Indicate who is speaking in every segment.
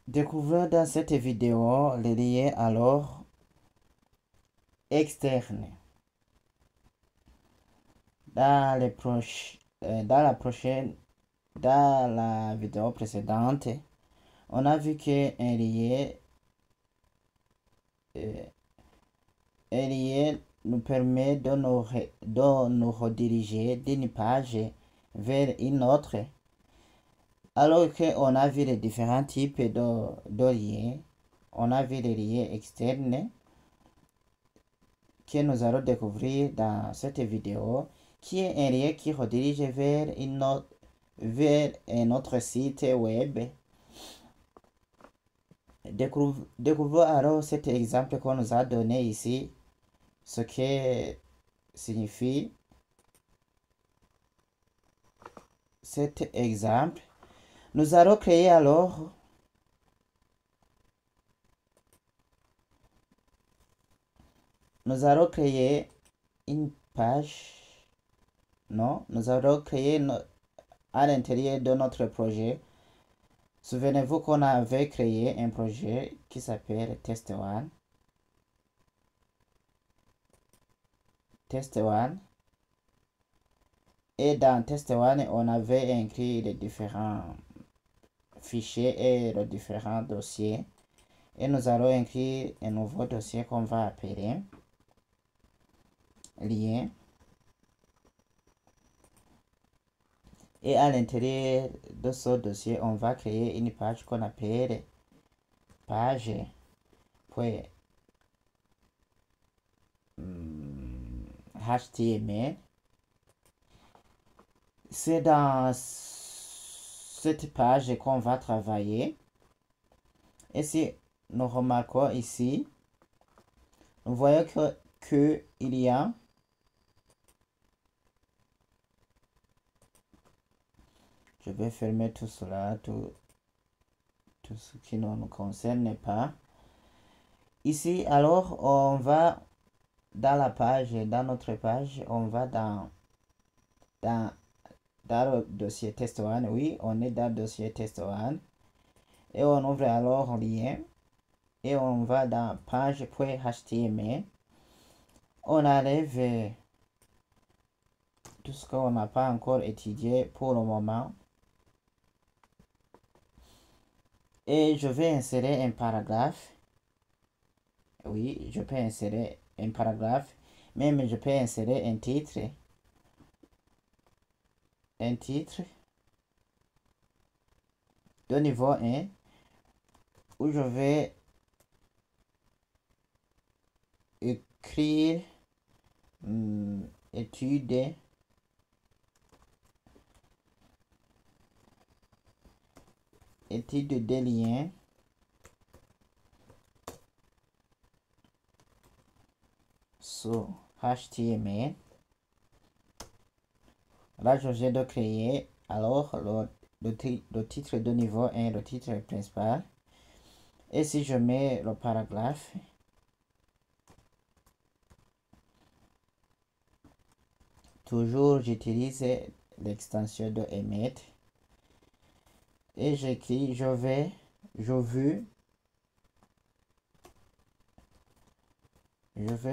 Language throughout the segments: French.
Speaker 1: Découvrons dans cette vidéo les liens alors externes. Dans la vidéo précédente, on a vu qu'un lien, nous permet de nous rediriger d'une page vers une autre. Alors qu'on a vu les différents types de liens, on a vu les liens externes que nous allons découvrir dans cette vidéo, qui est un lien qui redirige vers un autre site web. Découvrons alors cet exemple qu'on nous a donné ici, ce que signifie cet exemple. Nous allons créer alors une page. Non, nous allons créer à l'intérieur de notre projet. Souvenez-vous qu'on avait créé un projet qui s'appelle Test One. Test One. Et dans Test One, on avait inclus les différents fichiers et les différents dossiers. Et nous allons inclure un nouveau dossier qu'on va appeler lien. Et à l'intérieur de ce dossier, on va créer une page qu'on appelle page.html. C'est dans cette page qu'on va travailler. Et si nous remarquons ici, nous voyons que il y a je vais fermer tout cela, tout ce qui ne nous concerne pas. Ici, alors, on va dans la page, dans notre page, on va dans le dossier test one. Oui, on est dans le dossier test one. Et on ouvre alors lien. Et on va dans page.html. On enlève tout ce qu'on n'a pas encore étudié pour le moment. Et je vais insérer un paragraphe. Oui, je peux insérer un paragraphe. Même je peux insérer un titre. Un titre de niveau 1 où je vais écrire études des liens sur HTML. Là, je viens de créer alors le titre de niveau 1, le titre principal. Et si je mets le paragraphe, toujours j'utilise l'extension de emmet. Et j'écris je veux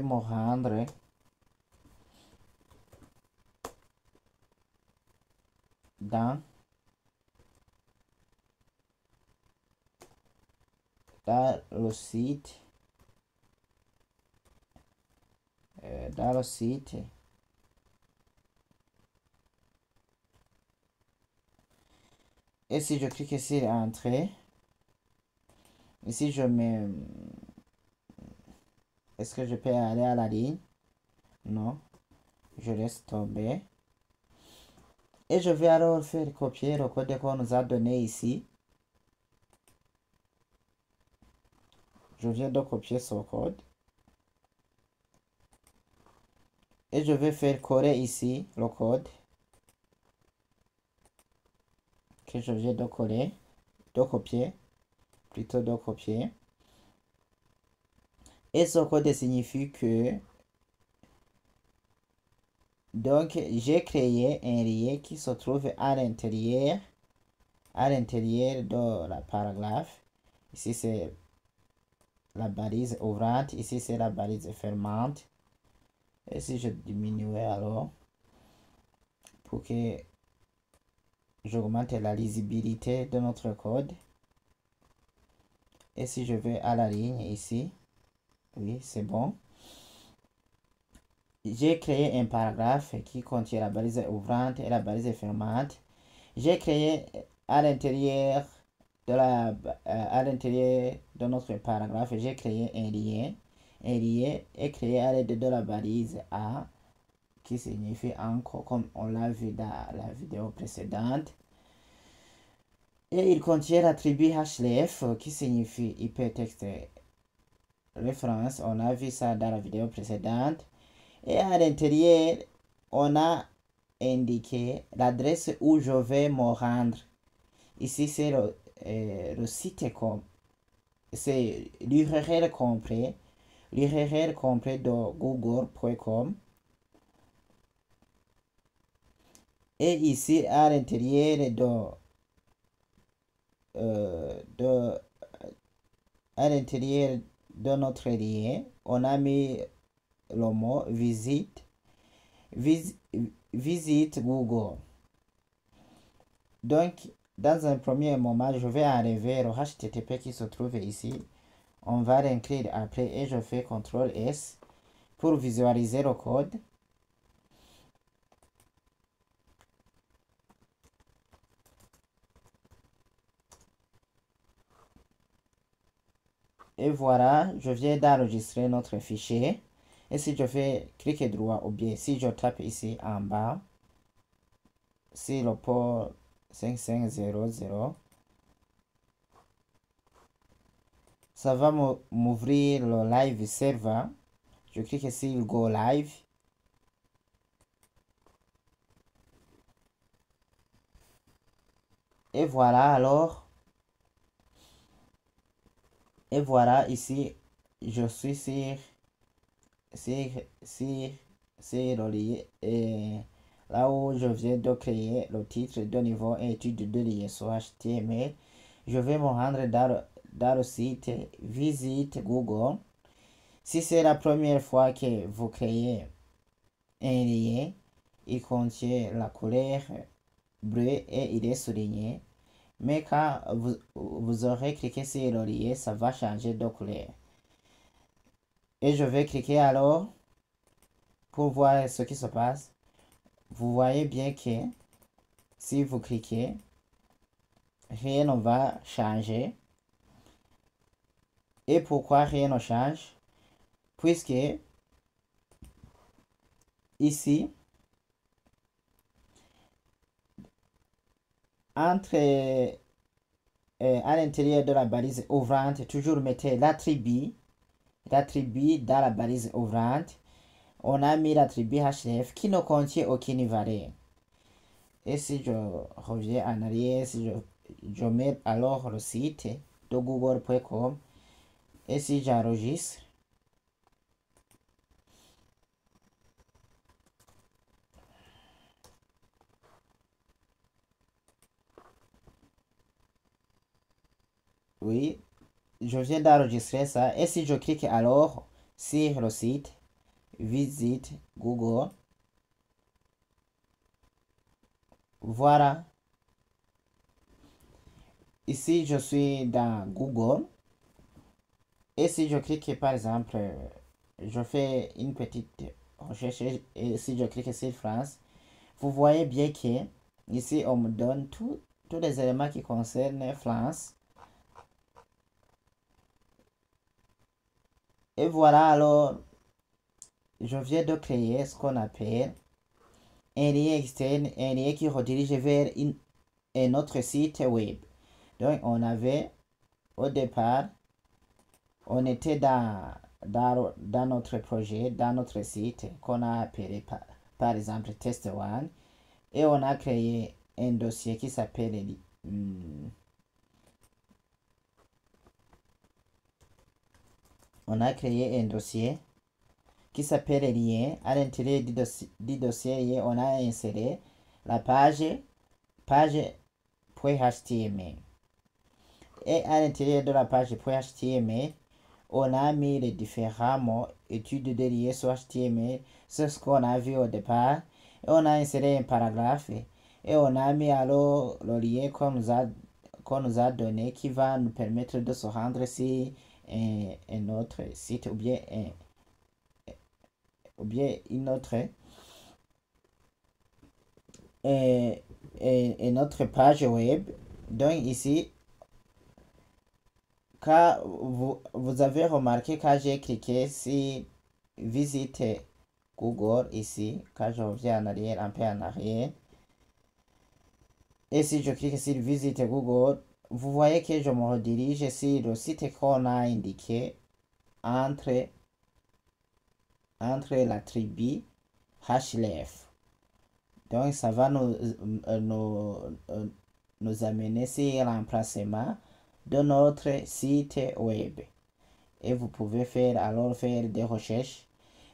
Speaker 1: me rendre dans le site et si je clique sur entrée, ici je mets est-ce que je peux aller à la ligne? Non, je laisse tomber. Et je vais alors faire copier le code qu'on nous a donné ici. Je viens de copier ce code. Et je vais faire coller ici le code que je viens de coller, de copier. Et ce code signifie que donc j'ai créé un lien qui se trouve à l'intérieur de la paragraphe. Ici, c'est la balise ouvrante. Ici, c'est la balise fermante. Et si je diminuais alors, pour que j'augmente la lisibilité de notre code. Et si je vais à la ligne ici, oui, c'est bon. J'ai créé un paragraphe qui contient la balise ouvrante et la balise fermante. J'ai créé à l'intérieur de notre paragraphe, j'ai créé un lien. Un lien est créé à l'aide de la balise A, qui signifie encore, comme on l'a vu dans la vidéo précédente. Et il contient l'attribut href, qui signifie hypertexte référence. On a vu ça dans la vidéo précédente. Et à l'intérieur, on a indiqué l'adresse où je vais me rendre. Ici, c'est le site c'est l'URL complet de google.com. Et ici, à l'intérieur de notre lien, on a mis le mot visite Google. Donc, dans un premier moment, je vais enlever le HTTP qui se trouve ici. On va l'inclure après et je fais CTRL S pour visualiser le code. Et voilà, je viens d'enregistrer notre fichier. Et si je fais clic droit ou bien si je tape ici en bas, c'est le port 5500, ça va m'ouvrir le live server. Je clique ici Go Live. Et voilà alors. Et voilà ici, je suis sur le lien. Et là où je viens de créer le titre de niveau étude de l'ISO HTML, je vais me rendre dans le site Visite Google. Si c'est la première fois que vous créez un lien, il contient la couleur bleue et il est souligné. Mais quand vous aurez cliqué sur le lien, ça va changer de couleur. Et je vais cliquer alors pour voir ce qui se passe. Vous voyez bien que si vous cliquez, rien ne va changer. Et pourquoi rien ne change? Puisque ici, à l'intérieur de la balise ouvrante, toujours mettez l'attribut dans la balise ouvrante. On a mis l'attribut href qui ne contient aucune valeur. Et si je reviens en arrière, si je mets alors le site de google.com et si j'enregistre, oui, je viens d'enregistrer ça. Et si je clique alors sur le site, visite Google, voilà. Ici, je suis dans Google. Et si je clique, par exemple, je fais une petite recherche et si je clique sur France, vous voyez bien que ici, on me donne tous les éléments qui concernent France. Et voilà, alors, je viens de créer ce qu'on appelle un lien externe, un lien qui redirige vers un autre site web. Donc, on avait, au départ, on était dans notre projet, dans notre site qu'on a appelé par exemple Test One. Et on a créé un dossier qui s'appelle on a créé un dossier qui s'appelle lien. À l'intérieur du dossier, on a inséré la page.html. Et à l'intérieur de la page .html, on a mis les différents mots, études de liens sur HTML, c'est ce qu'on a vu au départ. Et on a inséré un paragraphe et on a mis alors le lien qu'on nous a donné qui va nous permettre de se rendre sur un autre site ou bien une autre page web. Donc ici, quand vous avez remarqué quand j'ai cliqué sur visiter Google ici, quand je reviens en arrière, un peu en arrière, et si je clique sur visiter Google, vous voyez que je me redirige sur le site qu'on a indiqué entre la tribu href. Donc ça va nous amener sur l'emplacement de notre site web. Et vous pouvez alors faire des recherches.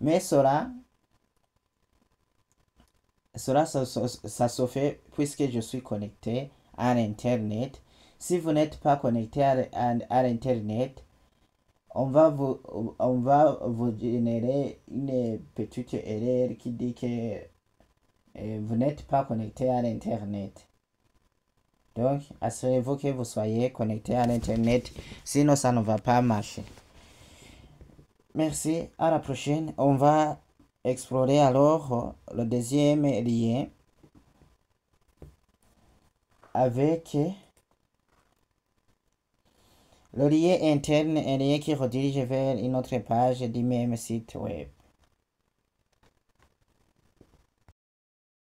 Speaker 1: Mais cela ça se fait puisque je suis connecté à l'internet. Si vous n'êtes pas connecté à l'internet, on va vous générer une petite erreur qui dit que vous n'êtes pas connecté à l'internet. Donc, assurez-vous que vous soyez connecté à l'internet, sinon ça ne va pas marcher. Merci, à la prochaine. On va explorer alors le deuxième lien avec le lien interne, un lien qui redirige vers une autre page du même site web.